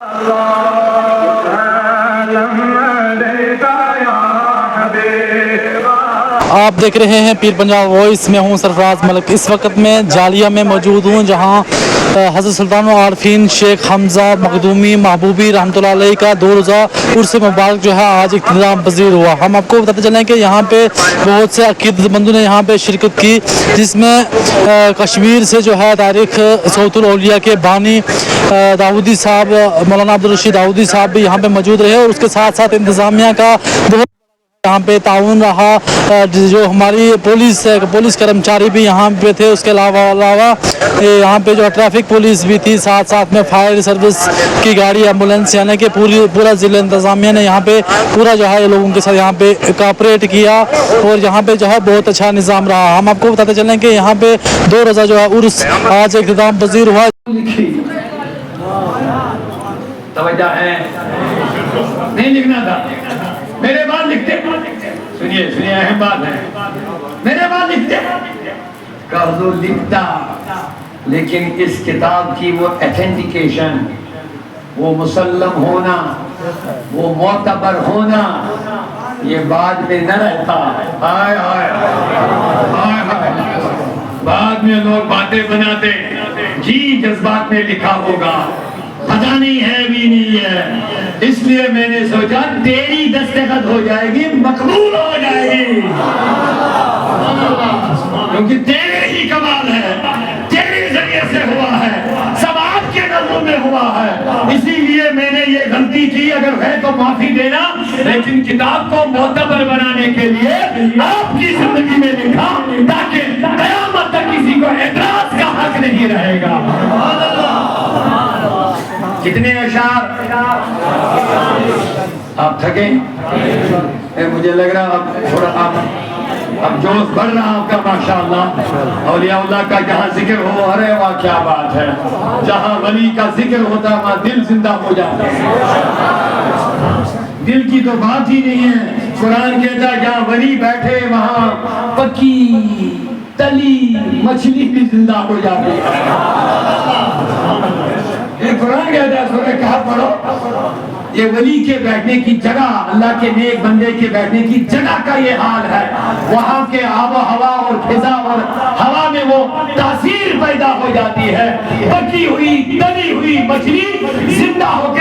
آپ دیکھ رہے ہیں پیر پنجاب وائس میں ہوں سرفراز ملک. اس وقت میں جالیہ میں موجود ہوں جہاں حضرت سلطان العارفین شیخ حمزہ مخدومی محبوبی رحمۃ اللہ علیہ کا 2 روزہ عرس مبارک جو ہے آج اختتام پذیر ہوا. ہم آپ کو بتاتے چلیں کہ یہاں پہ بہت سے عقیدت مندوں نے یہاں پہ شرکت کی، جس میں کشمیر سے جو ہے تاریخ صوت الاولیاء کے بانی داؤدی صاحب مولانا عبدالرشید داؤدی صاحب بھی یہاں پہ موجود رہے، اور اس کے ساتھ ساتھ انتظامیہ کا بہت یہاں پہ تعاون رہا. جو ہماری پولیس کرمچاری بھی یہاں پہ تھے، اس کے علاوہ یہاں پہ جو ٹریفک پولیس بھی تھی، ساتھ میں فائر سروس کی گاڑی ایمبولینس، یعنی کہ پورا ضلع انتظامیہ نے یہاں پہ پورا جو ہے لوگوں کے ساتھ یہاں پہ کوآپریٹ کیا، اور یہاں پہ جو ہے بہت اچھا نظام رہا. ہم آپ کو بتاتے چلیں کہ یہاں پہ 2 روزہ جو ہے عرس آج اختتام پذیر ہوا. توجہ ہے، نہیں لکھنا تھا میرے بعد لکھتے. سنیے اہم بات ہے، میرے بعد لکھتے کر دو لکھتا، لیکن اس کتاب کی وہ ایتھنٹیکیشن، وہ مسلم ہونا، وہ معتبر ہونا، یہ بعد میں نہ رہتا. ہائے ہائے ہائے ہائے، بعد میں لوگ باتیں بناتے جی جذبات میں لکھا ہوگا، پتہ نہیں ہے بھی نہیں ہے. اس لیے میں نے سوچا تیری دستخط ہو جائے گی، مقبول ہو جائے گی، کیونکہ تیرے ہی کمال ہے، تیرے ذریعے سے ہوا ہے، سب آپ کے نظروں میں ہوا ہے. اسی لیے میں نے یہ غلطی کی، اگر ہے تو معافی دینا، لیکن کتاب کو معتبر بنانے کے لیے آپ کی زندگی میں لکھا تاکہ قیامت تک کسی کو اعتراض کا حق نہیں رہے گا. کتنے اشعار آپ تھکے؟ مجھے لگ رہا اب تھوڑا اب جوش بڑھ رہا آپ کا ماشاءاللہ. اولیاء اللہ کا جہاں ذکر ہو، ارے واہ کیا بات ہے، جہاں ولی کا ذکر ہوتا وہاں دل زندہ ہو جاتا ہے. دل کی تو بات ہی نہیں ہے. قرآن کہتا ہے جہاں ولی بیٹھے وہاں پکی تلی مچھلی بھی زندہ ہو جاتی ہے. یہ قرآن کہتا ہے، سورہ کہف پڑھو، یہ ولی کے بیٹھنے کی جگہ، اللہ کے نیک بندے کے بیٹھنے کی جگہ کا یہ حال ہے. وہاں کے آب و ہوا اور فضا اور ہوا میں وہ تاثیر پیدا ہو جاتی ہے. پکی ہوئی تلی ہوئی مچھلی زندہ ہو کے